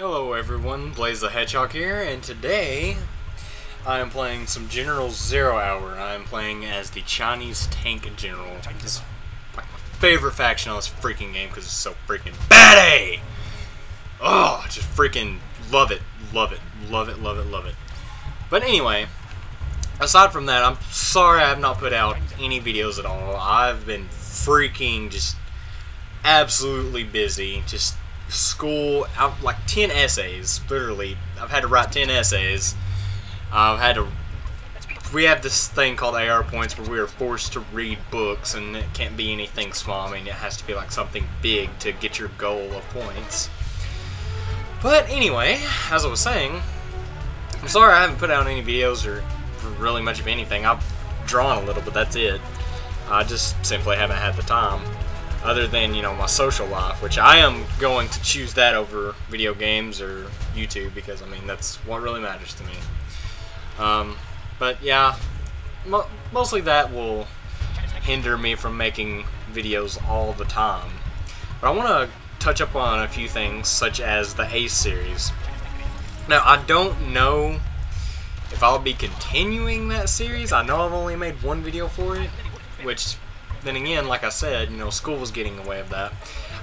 Hello everyone, Blaze the Hedgehog here, and today I am playing some Generals 0 Hour. I am playing as the Chinese Tank General. This is like my favorite faction on this freaking game because it's so freaking badass! Oh, just freaking love it, love it, love it, love it, love it. But anyway, aside from that, I'm sorry I have not put out any videos at all. I've been freaking just absolutely busy, just school, out like 10 essays, literally. I've had to write 10 essays. We have this thing called AR points where we are forced to read books, and it can't be anything small. I mean, it has to be like something big to get your goal of points. But anyway, as I was saying, I'm sorry I haven't put out any videos or really much of anything. I've drawn a little, but that's it. I just simply haven't had the time. Other than, you know, my social life, which I am going to choose that over video games or YouTube, because, I mean, that's what really matters to me. But, yeah, mostly that will hinder me from making videos all the time. But I want to touch up on a few things, such as the Ace series. Now, I don't know if I'll be continuing that series. I know I've only made one video for it, which... then again, like I said, you know, school was getting in the way of that.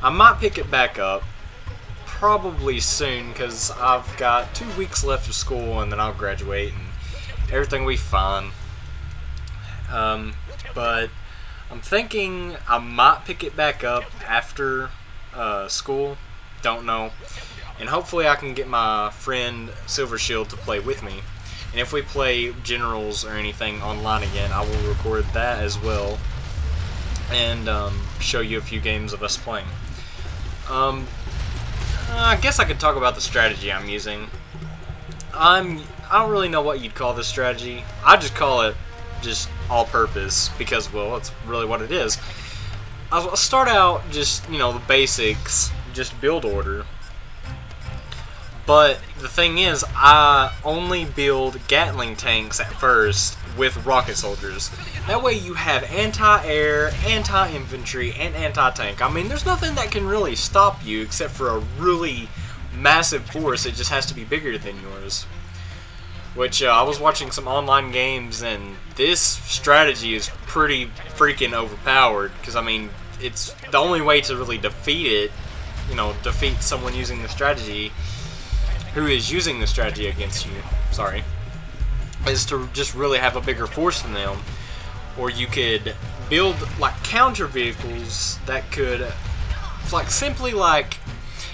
I might pick it back up probably soon, because I've got 2 weeks left of school and then I'll graduate and everything will be fine. But I'm thinking I might pick it back up after school. Don't know. And hopefully I can get my friend Silver Shield to play with me. And if we play Generals or anything online again, I will record that as well. And show you a few games of us playing. I guess I could talk about the strategy I'm using. I don't really know what you'd call this strategy. I just call it just all-purpose because, well, it's really what it is. I'll start out just, you know, the basics, just build order. But the thing is, I only build Gatling tanks at first with rocket soldiers. That way you have anti-air, anti-infantry, and anti-tank. I mean, there's nothing that can really stop you except for a really massive force. It just has to be bigger than yours. Which, I was watching some online games, and this strategy is pretty freaking overpowered. Because, I mean, it's the only way to really defeat it, you know, defeat someone using the strategy, who is using the strategy against you, sorry, is to just really have a bigger force than them. Or you could build like counter vehicles that could, like, simply like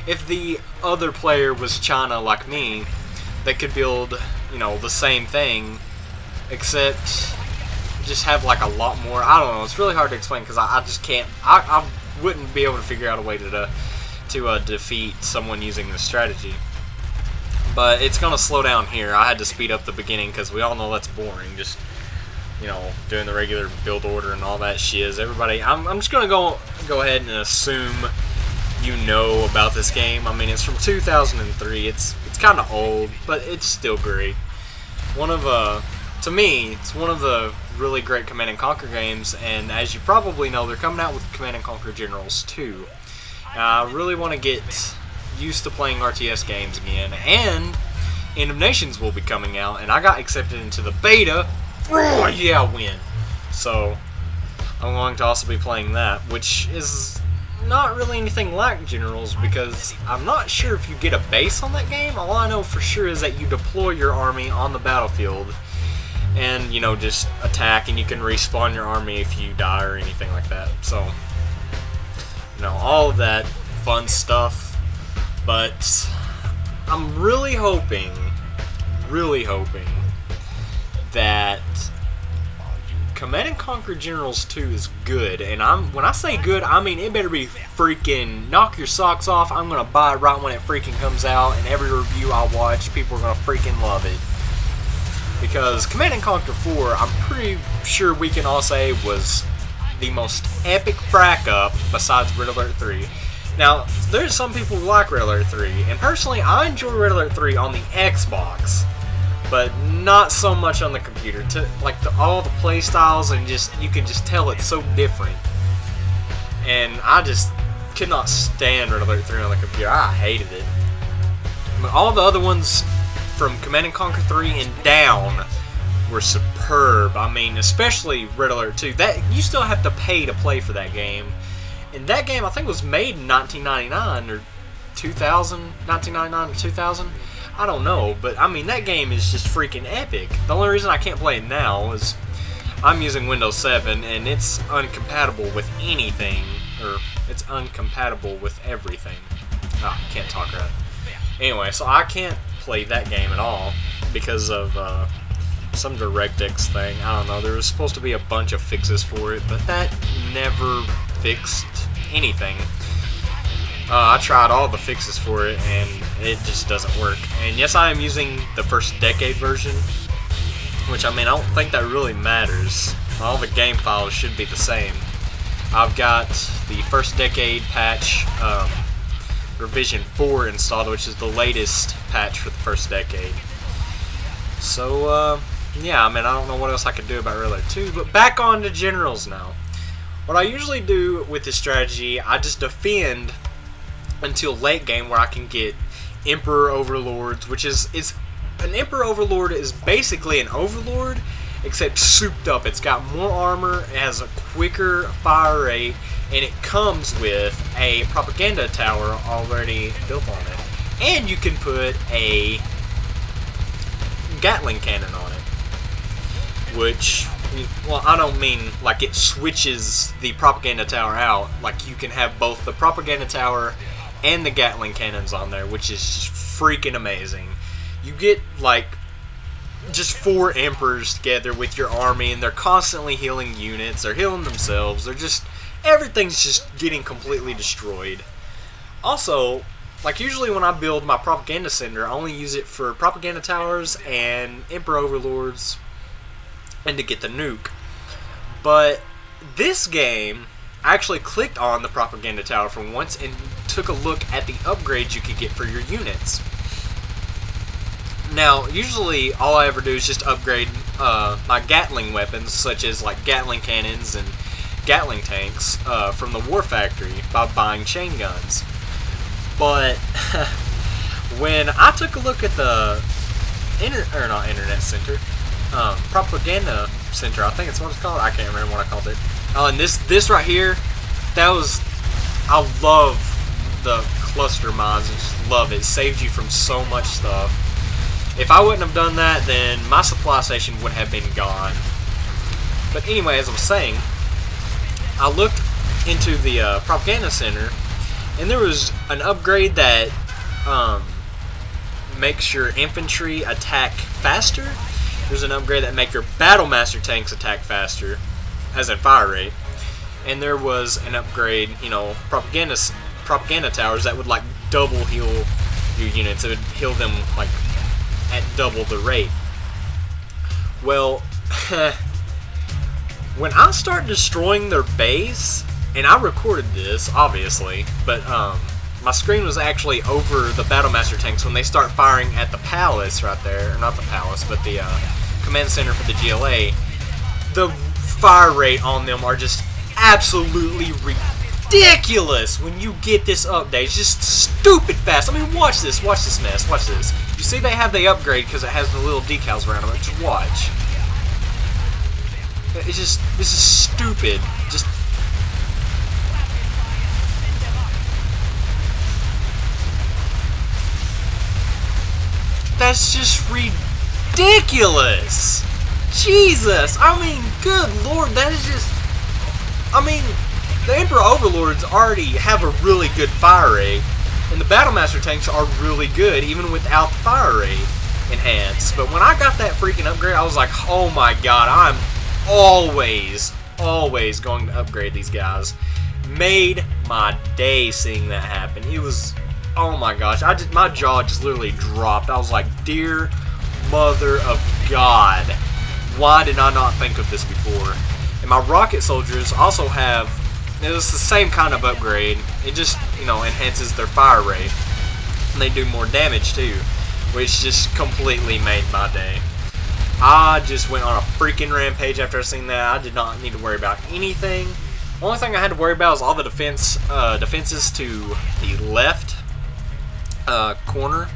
if the other player was China like me, they could build, you know, the same thing except just have like a lot more. I don't know, it's really hard to explain because I just can't, I wouldn't be able to figure out a way to defeat someone using this strategy. But it's going to slow down here. I had to speed up the beginning because we all know that's boring. Just, you know, doing the regular build order and all that shiz. Everybody, I'm just going to go ahead and assume you know about this game. I mean, it's from 2003. It's kind of old, but it's still great. To me, it's one of the really great Command & Conquer games. And as you probably know, they're coming out with Command & Conquer Generals 2. I really want to get used to playing RTS games again, and End of Nations will be coming out, and I got accepted into the beta. Oh, yeah, I win. So I'm going to also be playing that, which is not really anything like Generals, because I'm not sure if you get a base on that game. All I know for sure is that you deploy your army on the battlefield and, you know, just attack, and you can respawn your army if you die or anything like that. So, you know, all of that fun stuff. But I'm really hoping that Command & Conquer Generals 2 is good. And when I say good, I mean it better be freaking knock your socks off. I'm going to buy it right when it freaking comes out. And every review I watch, people are going to freaking love it. Because Command & Conquer 4, I'm pretty sure we can all say was the most epic frack up besides Red Alert 3. Now, there's some people who like Red Alert 3, and personally, I enjoy Red Alert 3 on the Xbox, but not so much on the computer. Like all the play styles, and you can just tell it's so different. And I just could not stand Red Alert 3 on the computer. I hated it. mean, all the other ones from Command & Conquer 3 and down were superb. I mean, especially Red Alert 2. That you still have to pay to play for that game. And that game, I think, was made in 1999 or 2000, 1999 or 2000. I don't know, but I mean, that game is just freaking epic. The only reason I can't play it now is I'm using Windows 7 and it's uncompatible with anything, or it's uncompatible with everything. I can't talk right. Anyway, so I can't play that game at all because of some DirectX thing. I don't know. There was supposed to be a bunch of fixes for it, but that never fixed anything. I tried all the fixes for it, and it just doesn't work. And yes, I am using the first decade version, which, I mean, I don't think that really matters. All the game files should be the same. I've got the first decade patch, revision 4 installed, which is the latest patch for the first decade. So, yeah, I mean, I don't know what else I could do about Red Alert 2, but back on to Generals now. What I usually do with this strategy, I just defend until late game where I can get Emperor Overlords, which is an Emperor Overlord is basically an Overlord, except souped up. It's got more armor, it has a quicker fire rate, and it comes with a propaganda tower already built on it. And you can put a Gatling cannon on it, which, well, I don't mean like it switches the propaganda tower out. Like, you can have both the propaganda tower and the Gatling cannons on there, which is freaking amazing. You get like just 4 emperors together with your army, and they're constantly healing units, they're healing themselves, they're just, everything's just getting completely destroyed. Also, like, usually when I build my propaganda center, I only use it for propaganda towers and Emperor Overlords and to get the nuke. But this game, I actually clicked on the propaganda tower for once and took a look at the upgrades you could get for your units. Now, usually all I ever do is just upgrade my Gatling weapons, such as like Gatling cannons and Gatling tanks from the War Factory by buying chain guns. But when I took a look at the propaganda center, I think it's what it's called. I can't remember what I called it. Oh, and this right here, that was, I love the cluster mines. I just love it. It saved you from so much stuff. If I wouldn't have done that, then my supply station would have been gone. But anyway, as I was saying, I looked into the propaganda center, and there was an upgrade that makes your infantry attack faster. There's an upgrade that makes your Battlemaster tanks attack faster, as in fire rate. And there was an upgrade, you know, propaganda towers that would like double heal your units. It would heal them like at double the rate. Well, when I start destroying their base, and I recorded this obviously, but my screen was actually over the Battlemaster tanks when they start firing at the palace right there, or not the palace, but the command center for the GLA. The fire rate on them are just absolutely ridiculous when you get this update. It's just stupid fast. I mean, watch this mess, watch this. You see they have the upgrade because it has the little decals around them. Just watch. It's just, this is stupid. Just, that's just ridiculous. Jesus, I mean, good lord, that is just, I mean, the Emperor Overlords already have a really good fire rate, and the Battlemaster tanks are really good, even without the fire rate enhanced. But when I got that freaking upgrade, I was like, oh my god, I'm always going to upgrade these guys. Made my day seeing that happen. It was, oh my gosh, my jaw just literally dropped. I was like, dear mother of God, why did I not think of this before? And my rocket soldiers also have, it's the same kind of upgrade. It just, you know, enhances their fire rate. And they do more damage too, which just completely made my day. I just went on a freaking rampage after I seen that. I did not need to worry about anything. The only thing I had to worry about was all the defenses to the left corner.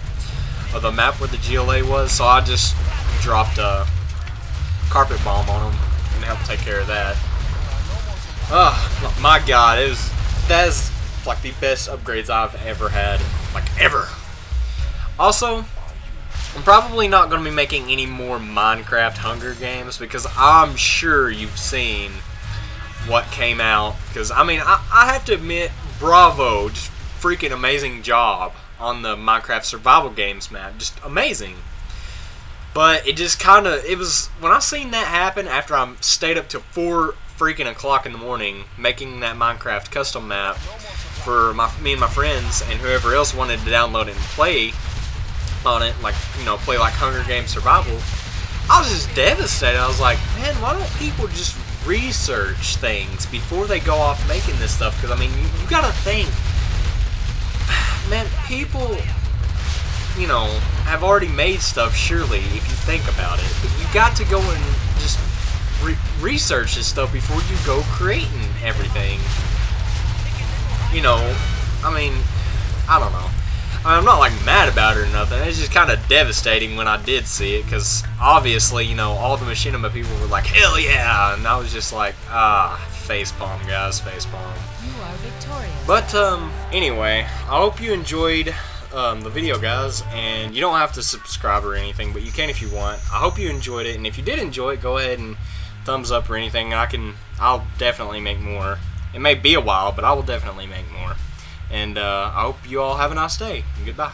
of the map where the GLA was, so I just dropped a carpet bomb on them and helped take care of that. Oh my god, that is like the best upgrades I've ever had, like ever. Also, I'm probably not going to be making any more Minecraft Hunger Games because I'm sure you've seen what came out. Because I mean, I have to admit, bravo, just freaking amazing job on the Minecraft Survival Games map, just amazing. But it just kind of, it was, when I seen that happen after I stayed up till 4 freaking o'clock in the morning making that Minecraft custom map for me and my friends and whoever else wanted to download it and play on it, like, you know, play like Hunger Games Survival, I was just devastated. I was like, man, why don't people just research things before they go off making this stuff? Because I mean, you gotta think, man, people, you know, have already made stuff, surely, if you think about it. But you got to go and just research this stuff before you go creating everything. You know, I mean, I don't know. I mean, I'm not like mad about it or nothing. It's just kind of devastating when I did see it, because obviously, you know, all the machinima people were like, hell yeah, and I was just like, facepalm, guys, facepalm. You are victorious. But anyway, I hope you enjoyed the video, guys, and you don't have to subscribe or anything, but you can if you want. I hope you enjoyed it, and if you did enjoy it, go ahead and thumbs up or anything. I'll definitely make more. It may be a while, but I will definitely make more. And I hope you all have a nice day. Goodbye.